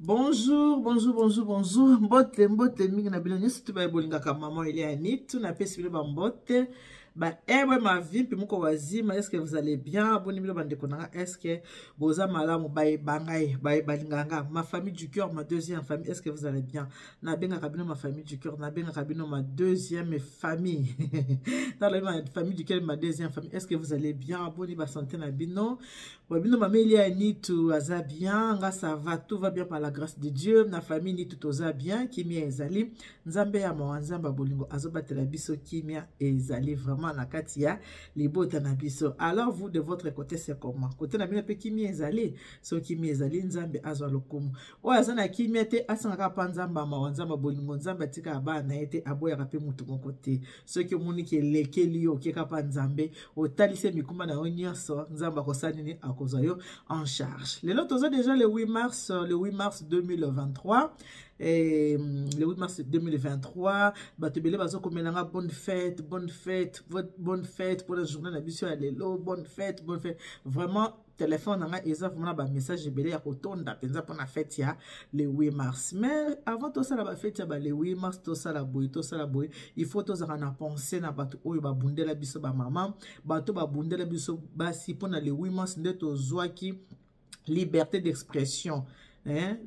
Bonjour, bonjour, bonjour, bonjour. Mbote, mbote, mingi na bino nyesi tu ba bolinga ka maman ili ani tu na pesi bino ba mbote. Ba ewe ma vie pe moko wazima, est-ce que vous allez bien? Boni bino bande konanga, est-ce que boza malamu bae bangai, bae balinganga, ma famille du cœur, ma deuxième famille, est-ce que vous allez bien? Na benga kabino ma famille du cœur, na benga kabino ma deuxième famille. Dans la famille du cœur, ma deuxième famille, est-ce que vous allez bien? Boni ba santé na bino. Bino ma meli ani tu aza bien, nga ça va, tout va bien par la grâce de Dieu. Na famille ni tout oza bien, kimia ezali. Nzambe ya mwanzamba bolingo azobatela biso kimia ezali vraiment na katia libota na biso. Alors vous de votre côté c'est comment? Côté na bino pe kimia ezali, so kimia ezali nzambe azwa lokumu. O azana kimia te asanga pa nzamba mwanzamba bolingo nzambe tika abana ete aboya ka pe mutu mon côté. Ceux qui moni ki lekeli yo ki ka pa nzambe, o talise mikuma na onyoso nzamba ko sanini akozayo en charge. Le lot oza déjà le 8 mars 2023. Et le 8 mars 2023, batebele bazo komelanga bonne fête pour la journée d'habitude à l'élo, bonne fête. Vraiment, téléphone nanga eza vraiment ba message belé ya kotonda penza pour la fête ya le 8 mars. Mais avant tout ça la fête ya ba le 8 mars tout ça la boy, il faut tout ça na penser na bato oyo ba bundela biso ba maman, bato ba bundela biso basi pour na le 8 mars ndeto zwaki liberté d'expression.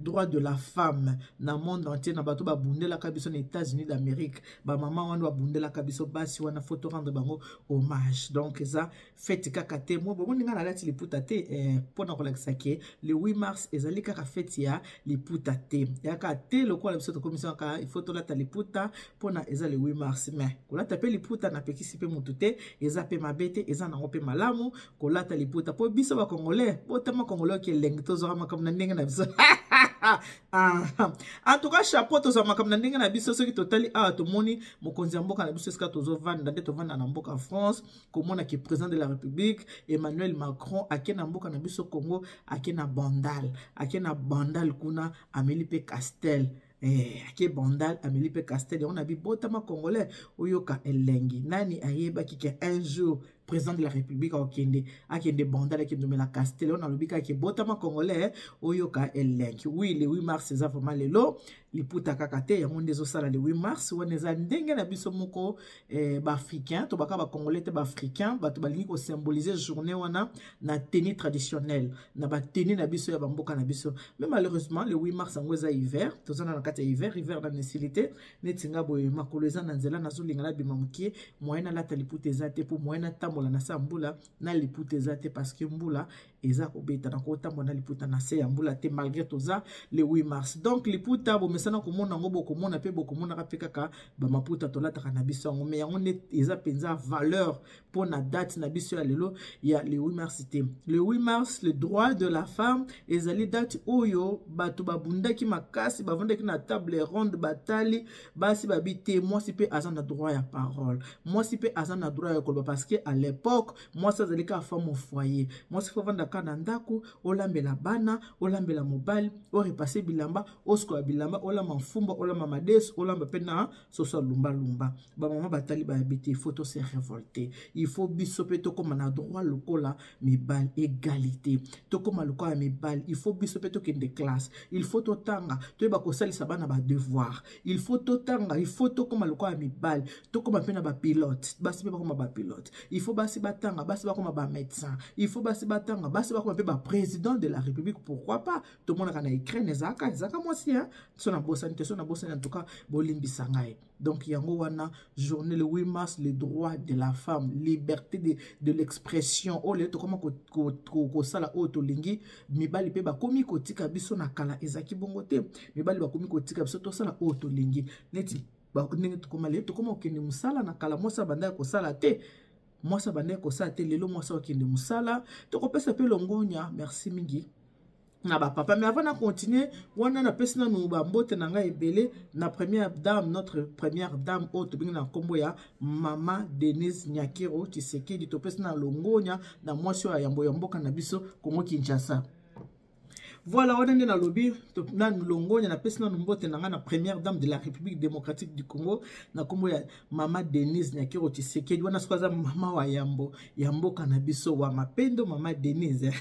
Droit de la femme na monde entier na bato ba bundela kabiso na États-Unis d'Amérique ba maman wana ba bundela kabiso basi wana photo rendre bango hommage. Donc ça fête kakate mo bon ninga na lati liputa te pona ko lakisa ke le 8 mars ezali kaka fête ya liputa te ya ka te lokola biso to commission ka il faut to lata liputa pona eza le 8 mars mais ko lata pe liputa na pekisi pe mutu te eza pe mabete eza na pe malamu ko lata liputa po biso ba congolais botama congolais ki lengi to zo ma comme na ndenge na biso. En tout cas chapeau to zama comme na ndenge na biso soki totali to moni mokonzi mboka na biso ska tozo vanda nde to vanda na mboka France komona ki président de la République Emmanuel Macron akena mboka na biso Congo akena bandal kuna Amelipe Castel ake bandal Amelipe Castel on a bi botama congolais oyoka elengi nani ayeba ki ke un jour président de la République akende bandal akende la Castel on a lobika ki botama congolais oyoka elengi. Oui, le 8 mars c'est vraiment lelo liputa kakate ya monde zo sala le 8 mars woneza ndenge na biso moko ba africain to baka ba congolais te ba africain bato balingi ko symboliser journée wana na tenue traditionnelle na ba tenue na biso ya bamboka na biso. Mais malheureusement le 8 mars ngoza hiver to zana na kata hiver na nécessité netinga boye makolo eza na nzela na zolinga la bimamukie moyena la liputa ezate pour moyena tambola na sa mbula na liputa ezate parce que mbula eza ko beta na ko tambola na liputa na se ya mbula te malgré tout ça le 8 mars. Donc liputa bo mesana ko mona ngo boko mona pe boko mona ka kaka ba maputa to lata na biso ngo me yango ne eza penza valeur pour na date na biso ya lelo ya le 8 mars te. Le 8 mars le droit de la femme ezali date oyo bato babundaki makasi bavandaki na table ronde batali basi babi témoin si pe azana droit ya parole, moi si pe azana droit ya koloba parce que à l'époque moi ça zali ka femme au foyer, moi si faut vanda kana ndako olambela bana olambela mobile o repasser bilamba osko bilamba olamba mfumba olamba mades olamba pena soso lumba ba maman batali ba habiter photo se révolter. Il faut biso pe to comme na droit lokola mibal égalité to comme lokola mibal il faut biso pe to kende classe il faut to tanga to ba ko salisa bana ba devoir il faut to tanga il faut to comme lokola mibal to comme pena ba pilote basi pe ba comme ba pilote il faut basi batanga basi ba comme ba médecin il faut basi batanga basi ba comme ba président de la République pourquoi pas tout le monde kana Ukraine zaka moi aussi hein sona bosani en tout cas bolimbi sangai. Donc yango wana journée le 8 mars le droit de la femme liberté de l'expression o le to comment ko sala auto lingi mibali pe ba komi kotika biso na kala ezaki bongo te mibali ba komi kotika biso to sala auto lingi neti ba ndenge to koma le to koma okende musala na kala mosa banda ko sala te mosa banda ko sala te lelo mosa okende musala to kopesa pe longonya merci mingi na ba papa. Mais avant de continuer wana na pesina no ba mbote na nga ebele na première dame notre première dame auto binga na kombo ya mama Denise Nyakiro Tshisekedi to pesina longonya na mwasi ya yambo ya mboka na biso Kongo Kinshasa. Voilà, on est dans le lobby, na longonya na pesina no mbote na nga na première dame de la République démocratique du Congo na kombo ya mama Denise Nyakiro Tshisekedi wana sikoza mama wa yambo ya mboka na biso wa mapendo mama Denise.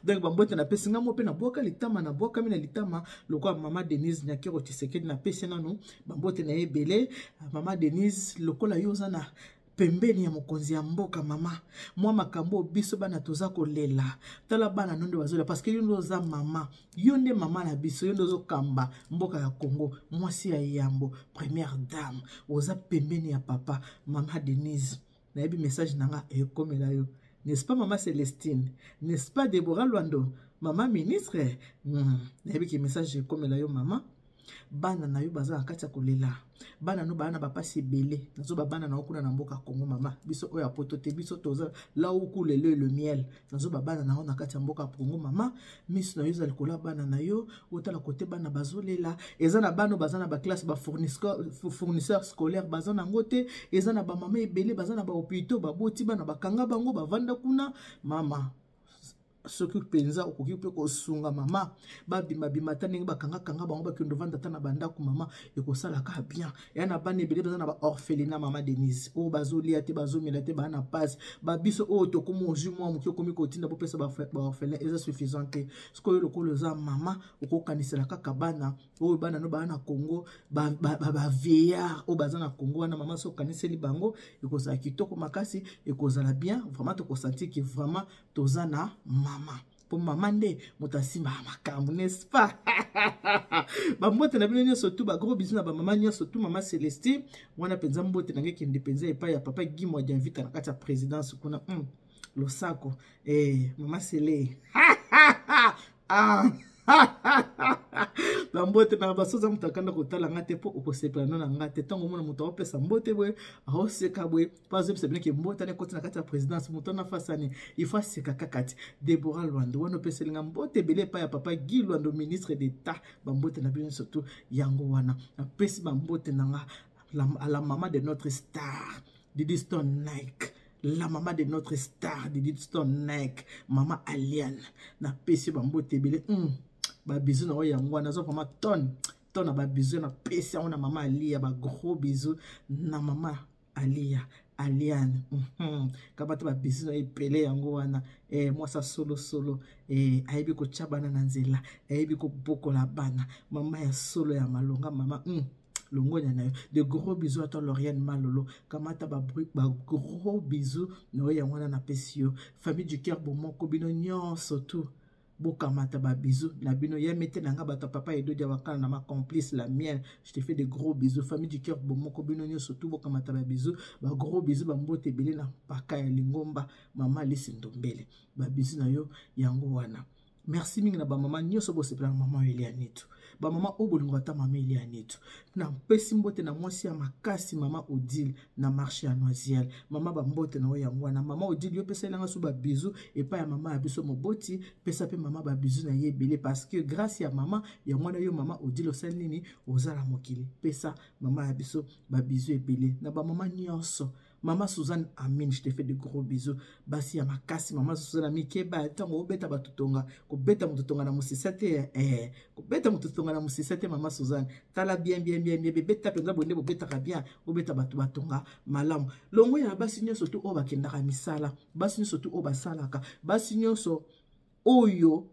donc bambote na pesi ngamo pe na boka litama na boka mina litama lokwa mama Denise Nyakero Tshisekedi na pesi nanu bambote na ebele mama Denise lokola yoza na pembeni ya mokonzi ya mboka mama mwa makambo biso bana toza kolela tala bana nondo bazola parce que yondo za mama yonde mama na biso yondo zo kamba mboka ya Congo mwasi ya yambo première dame oza pembeni ya papa mama Denise na yebi message nanga ekomela yo. N'est-ce pas maman Célestine? N'est-ce pas Deborah Luando? Maman ministre? Nayebi ki message comme la yo maman. Bana na yo baza akati kolela. Bana no bana bapasi belé. Nazo ba bana na okuna na mboka Congo mama. Biso oya potote biso toza là où coule le miel. Nazo ba bana na ona kati mboka Congo mama. Miss na yo za likola bana na yo otala côté bana bazolela. Eza na bano baza na ba classe ba fournisseur scolaire baza na ngote. Eza na ba mama ebele baza na ba hôpitaux ba boti bana bakanga bango bavanda kuna mama. Soki penza okoki pe ko sunga mama babima bima taninga bakanga kanga bango bakendo vanda tana banda ku mama ekosala ka bien ya na bane bele baza na ba orphelinat mama Denise o bazolia te bazomela te bana passe ba biso o to komo jumo mu komi ko tinda bo pesa ba orphelin eza suffisant te sko yo lokolo za mama okokanisela kaka bana o bana no bana Congo ba vieillard o baza na Congo wana mama so kaniseli bango ekozala kitoko makasi ekozala bien vraiment to ko sentir que vraiment tozana mama pour maman nde motasimba makambu n'est-ce pas bambote na bino surtout ba gros bisous na ba maman surtout maman Célestine wana penza mbote na ngeki ndependza epa ya papa Guy Mwadja invite na kati ya présidence kuna losako maman Célé bambote na basoza mutakanda kotala ngate po okosepela na ngate tango mona muto opesa mbote bwe ahoseka bwe pazo pesa bien ke mbote na koti na kati ya présidence muto na fasani il faut seka kakati Deborah Luando wana pesa linga mbote bele pa ya papa Guy Luando ministre d'état bambote na bien surtout yango wana na pesi bambote na la maman de notre star Didi Stone Nike. La maman de notre star Didi Stone Nike maman Aliane na pesi bambote bele ba bisous na yango na zo vraiment ton na ba bisous na pesi na maman Alia ba gros bisous na maman Alia Aliane kabata ba bisous na epele yango wana moi ça solo ayebi ko chabana na nzela ayebi ko bokola bana mama ya solo ya malonga mama longonya na yo de gros bisous à toi Lauriane Malolo kamata ba gros bisous na yango wana na pesi yo famille du cœur bomoko bino nyonso tout bokamata ba bisous na bino ya mette nanga bato papa edo dia wakala na ma complice la mienne je te fais des gros bisous famille du cœur bomoko bino nyo surtout bokamata ba bisous ba gros bisous ba mbote belé na paka ya lingomba mama Lisindombele ba bisous na yo yango wana merci mingi na ba mama nyoso bo sepela mama Elianitu ba mama obolingo ata mama Elianitu na pesi mbote na mwasi ya makasi mama Odile na marché ya Noisiel mama ba mbote na yango wana mama Odile yo pesa langa so ba bisous et pas ya mama ya biso moboti pesa pe mama ba bisous na yebele parce que grâce ya mama ya mwana yo mama Odile osali nini ozala mokili pesa mama ya biso ba bisous ebele na ba mama nyonso Maman Suzanne Amine, je te fais de gros bisous. Basi ya makasi, maman Suzanne Amine, keba, tango obeta batutonga, ko beta mututonga na musisate, ko beta mututonga na musisate, maman Suzanne. Tala bien, beta penza bonde, beta ka bien, obeta batu batonga, malam. Longo ya basi nyo sotu oba kendaka misala, basi nyo sotu oba salaka, basi nyo so oyo,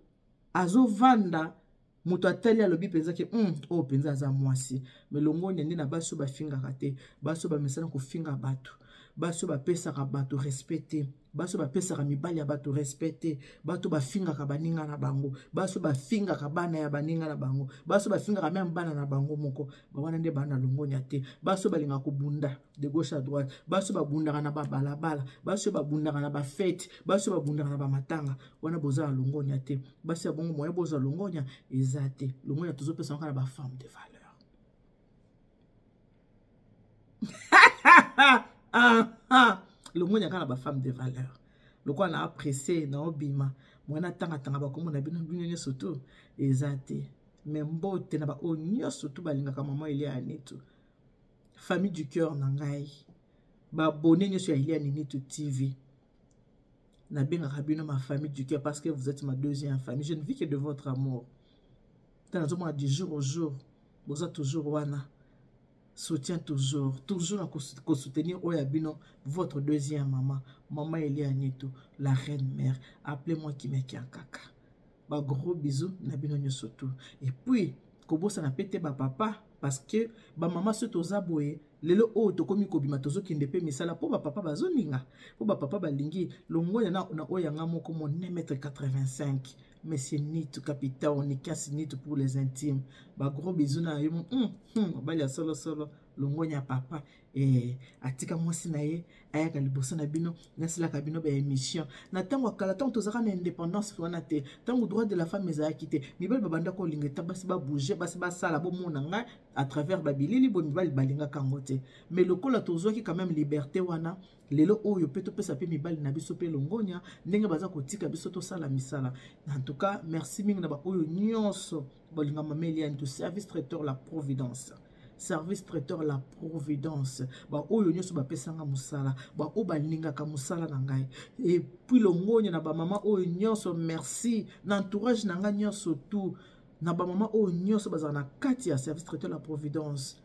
azo vanda, muto atali alobi penza ke o penza za mwasi. Melongo nyende na baso ba finga kate, baso ba mesana ko finga batu. Baso ba pesa ka bato respecté baso ba pesa ka mibali ya bato respecté bato ba finga ka baninga na bango baso ba finga ka bana ya baninga na bango baso ba finga ka même bana na bango moko ba wana nde bana longonya te baso ba linga ko bunda de gauche à droite baso ba bunda na ba balabala baso ba bunda na ba fête baso ba bunda na ba matanga wana boza longonya te baso ya bongo moyo boza longonya ezate longonya tozo pesa na ba femme de valeur le monde a ba femme de valeur le quoi na apprécié na obima mwana tanga ba komo na bino bino surtout ezate mais mbote na ba onyo surtout balinga ka maman Elianitu famille du cœur na ngai ba bonné nyo sur Elianitu TV na benga kabino ma famille du cœur parce que vous êtes ma deuxième famille je ne vis que de votre amour dans le du jour au jour vous êtes toujours wana soutient toujours à soutenir Oyabino, votre deuxième maman, maman Elia Nito, la reine mère. Appelez-moi Kimeki Kaka. Ba gros bisous, Nabino Nyosoto. Et puis, Kobo ça n'a pété ba papa, parce que ba maman se toza boye, lelo o to komi kobima tozo kinde pe misala po ba papa bazoninga, po ba papa balingi, longo na oyanga moko mo 1m85. Mais c'est nit capital, on est casse nit pour les intimes. Ba gros bisous na yo, bali solo solo, longo nya papa et atika mwasi na ye ayaka liboso na bino nasila ka bino ba émission na tango kala tango tozaka na indépendance wana te tango droit de la femme ezaki te mibali babanda ko lingeta basi ba bouger basi ba sala bo mona nga à travers babilili bo mibali balinga kango te mais lokola tozoki quand même liberté wana lelo oyo pe to pesa pe mibali na biso pe longonya ndenge baza kotika biso to sala misala en tout cas merci mingi na ba oyo nyonso bolinga mameli en tout service traiteur la providence. Service traiteur la providence. Ba oyo nyoso ba pesanga musala, ba o balinga ka musala na ngai. Et puis longonya na ba mama oyo nyoso merci, na entourage na ngai nyoso tout. Na ba mama oyo nyoso bazana na kati ya service traiteur la providence.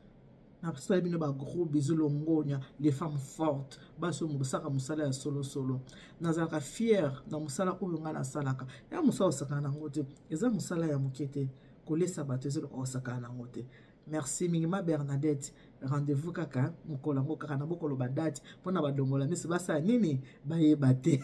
Na pesa bino ba gros bisous longonya, les femmes fortes. Ba so musaka musala ya solo solo. Nazaka fier na musala oyo ngana salaka. Ya musala osaka na ngote. Eza musala ya mukete. Kolesa batezelo osaka na ngote. Merci Mingima Bernadette. Rendez-vous kaka mukolango kaka na bokolo badati pona badongola misi basa nini bayebate.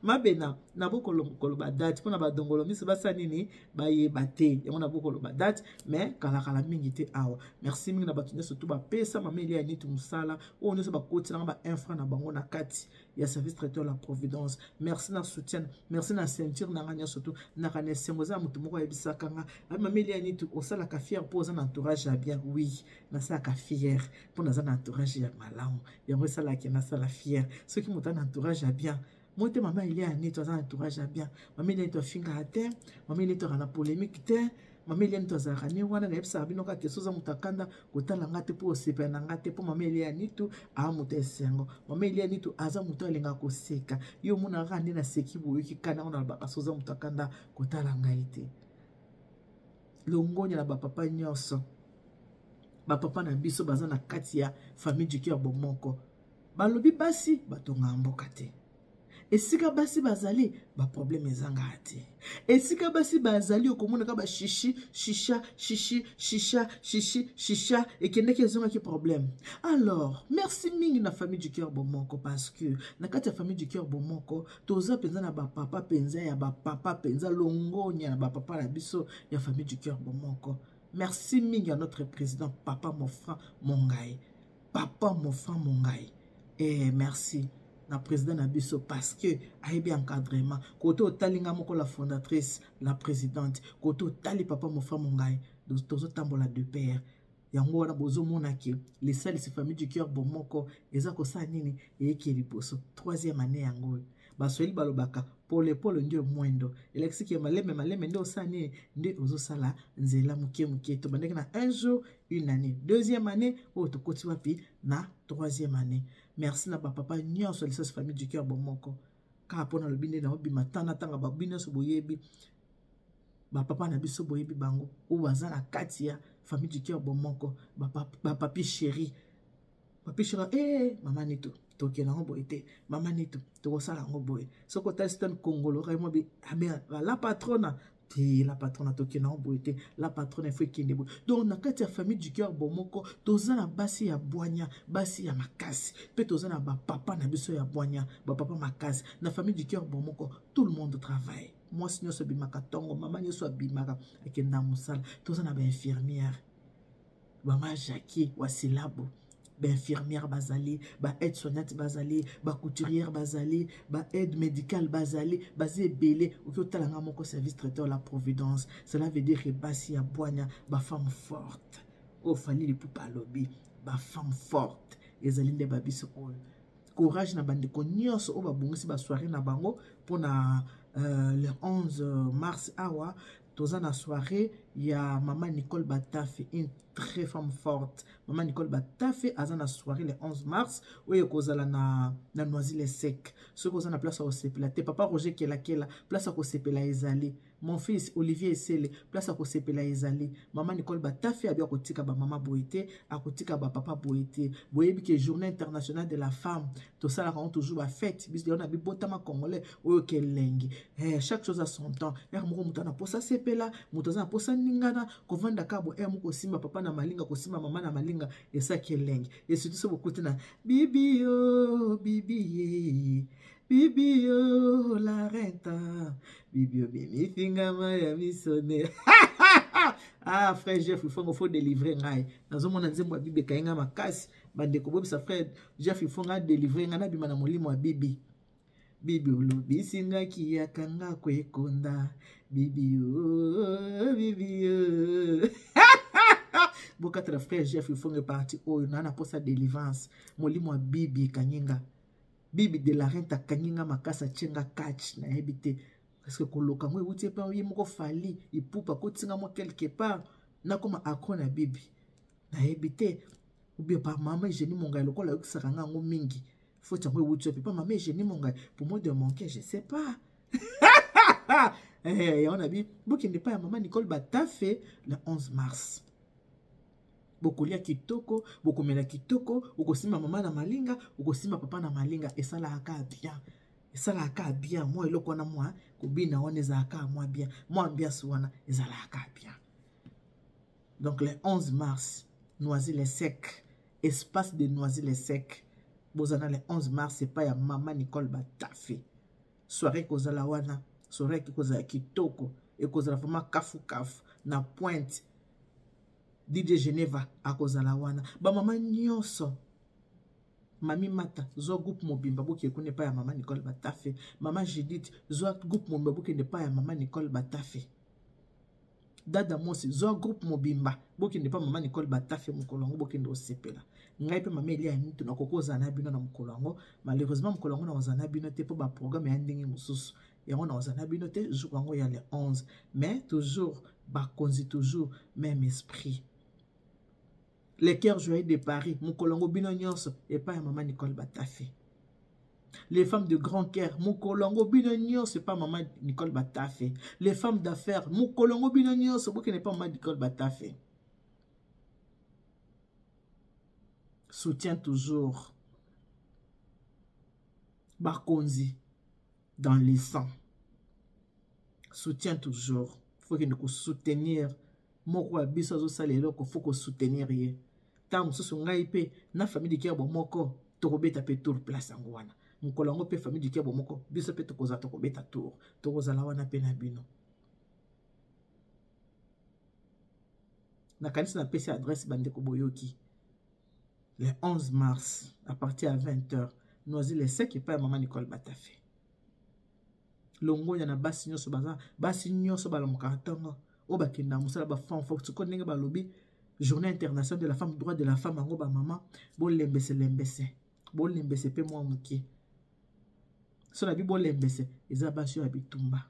Mabena na bokolo badati pona badongolo misi basa nini bayebate. Yango na bokolo badati mais kala mingi te awa. Merci mingi na batunya surtout ba pesa mameli ya nitu musala o nyoso ba koti na ba infra na bango na kati ya service traiteur la providence. Merci na soutien, merci na ceinture na nganya surtout na kana sengoza mutu moko yebisaka nga mameli ya nitu osala ka fier poza na entourage ya bien oui na sala ka fier pona za na entourage ya malamu yango sala ki na sala fier ceux qui montent na entourage ya bien. Moi, maman, il y a un entourage à bien. Maman, il y a un finger à terre. Maman, il y a un polémique terre. Maman, il y a un rani. Wana na epsa bino ka tesoza mutakanda kotala ngate po sepe na ngate po maman il y a nitu a mutesengo. Maman, il y a nitu aza muto alenga koseka. Yo muna rani na seki bo yuki kana ona ba soza mutakanda kotala ngaite. Longonya na ba papa nyoso. Ba papa na biso baza na kati ya famille du cœur bomoko. Balobi basi batonga mboka te. Esika basi bazali ba problème ezanga ate. Esika basi bazali okomona ka ba shisha ekende kezonga ki problème. Alors, merci mingi na famille du cœur bomoko parce que na kati ya famille du cœur bomoko toza penza na ba papa penza ya ba papa penza longonya na ba papa la biso ya famille du cœur bomoko. Merci mingi à notre président papa Mofran Mongai. Papa Mofran Mongai. Et merci na président Nabiso parce que ayebi encadrement koto talinga moko la fondatrice la présidente koto tali papa Mofran Mongai tozo tambola de père yango wana bozo mona ke les salles famille du cœur bomoko eza ko sa nini eyeki liboso 3e année yango basweli balobaka pole ndio mwendo elexi ke maleme ndio osani ndio ozosala nzela muke to bandeki na un jour une année 2e année o to koti wapi na 3e année. Merci na papa nyonso les famille du cœur bomoko ka pona lobinde na obi matana tanga babino so boyebi ba papa na biso boyebi bango o baza na kati ya famille du cœur bomoko ba papi chéri maman nito toke na ngo ete maman nito to sala ngo boy soko teston congolo ka mo bi la patrona te la patrona toke na ngo ete la patrona faut kinde bo donc na kati ya famille du cœur bomoko toza na basi ya bwanya basi ya makasi pe toza na ba papa na biso ya bwanya ba papa makasi na famille du cœur bomoko tout le monde travaille. Moi sinon so bimaka tongo maman nyo so bimaka akenda musala toza na ba infirmière Mama Jackie Wasilabo, ba infirmière bazali, ba aide soignante bazali, ba couturière bazali, ba aide médicale bazali, basé belé ou que talanga moko service traiteur la providence. Cela veut dire que basi ya boanya ba femme forte. O fali les poupa lobby, ba femme forte. Ezalinde babiso oyo. Courage na bande ko nyonso o ba bongisi ba soirée na bango pour na le 11 mars awa toza na soirée il y a maman Nicole Batafe, une très femme forte. Maman Nicole Batafe a la soirée le 11 mars où il y a na Noisy-le-Sec. Ce qu'on a place au Sepela. Papa Roger qui est là, place au Sepela ezali. Mon fils Olivier Essele, place au Sepela ezali. Maman Nicole Batafe a bien kotika ba maman Boité, a kotika ba papa Boité. Boye bi que journée internationale de la femme. Tout ça rend toujours ba fête. Bis on a bi botama congolais ou ke lengi. Chaque chose a son temps. Moko mutana posa Sepela, mutana posa ningana, kovanda kabo moko simba papa na malinga kosimba mama na malinga et ça qui est lengi. Et surtout ce beaucoup na bibi oh bibi bibi oh la renta bibi oh bimi finga maya misone. Ah frère Jeff il faut délivrer ngai nazo mona nzembo bibi kainga makasi bande ko bobisa frère Jeff il faut nga délivrer nga na bima na molimo wa bibi bibi olobi singa ki yakanga kwekonda bibi oh bibi oh. Bokatra frère Jeff il faut que parti oh nana pour sa délivrance molimo wa bibi kanyinga bibi de la renta kanyinga makasa chenga catch na ebité parce que koloka ngwe utie pa yimoko fali ipupa kotinga mo quelque part na koma akona bibi na ebité ou bien par maman génie monga lokola ukisaka ngo mingi faut ngwe utie pa maman génie monga pour moi de manquer je sais pas. On a dit bokende pa ya maman Nicole Batafe le 11 mars. Bokolia kitoko, bokomela kitoko, ukosima mama na malinga, ukosima papa na malinga, et ça la aka bien. Et ça la aka bien. Moi, il y a moi, kubina on est aka moi bien. Moi, bien souvent, et ça la aka bien. Donc, le 11 mars, Noisy-le-Sec, espace de Noisy-le-Sec. Bozana, le 11 mars, c'est pas ya maman Nicole Batafe. Soirée kozala wana, soirée kozala kitoko, et kozala vraiment kafu kafu, na pointe. DJ Geneva a kozala wana ba mama nyonso mami mata zo groupe mobimba boki ekune pa ya mama Nicole Batafe mama Judith zo groupe mobimba boki ne pa ya mama Nicole Batafe dada mosi zo groupe mobimba boki ne pa mama Nicole Batafe mukolongo boki ndo sepela ngai pe mama Elia nitu na kokoza na bino na mukolongo malheureusement mukolongo na ozana bino te po ba programme ya ndenge mususu yango na ozana bino te jour yango ya le 11 mais toujours ba konzi toujours même esprit. Les cœurs joyeux de Paris, Mukolongo Bino Nyonso, et pas maman Nicole Batafe. Les femmes de grand cœur, Mukolongo Bino Nyonso, et pas maman Nicole Batafe. Les femmes d'affaires, Mukolongo Bino Nyonso, qui n'est pas maman Nicole Batafe. Soutient toujours Bakonzi dans les sangs. Soutient toujours. Il faut qu'il nous soutenir. Moko abiso zo salelo ko faut ko soutenir ye. Tam so ngai pe na famille de kiabo moko tokobeta pe tour place ngwana. Mukolongo pe famille de kiabo moko biso pe tokoza tokobeta tour. Tokoza la wana pe na bino. Na kanisa na pesi adresse bande ko boyoki. Le 11 mars à partir à 20h, Noisy-le-Sec et pas maman Nicole Batafe. Longo yana basi nyoso baza basi nyoso bala mukatango. Obakenda musala ba femme forte ko ndenge ba lobi journée internationale de la femme droit de la femme ngo ba maman bo lembese pe moi muki so na bi bo lembese eza ba sur bitumba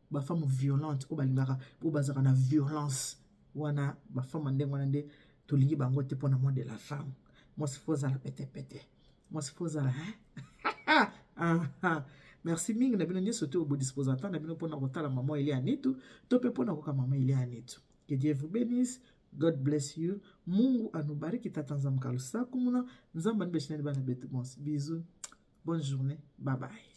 ba femme violente ko balingaka po bazaka na violence wana ba femme ndenge wana nde tolingi bango te pona moi de la femme moi se faut la pété moi se faut la merci mingi na bino nyeso te obo disposateur na bino pona kotala maman Elia Nitu to pe pona koka maman Elia Nitu. Que Dieu vous bénisse. God bless you. Mungu anubariki tata nzamkalusa kumuna nzamba nibeshina bana betu bonsi. Bisous. Bonne journée. Bye bye.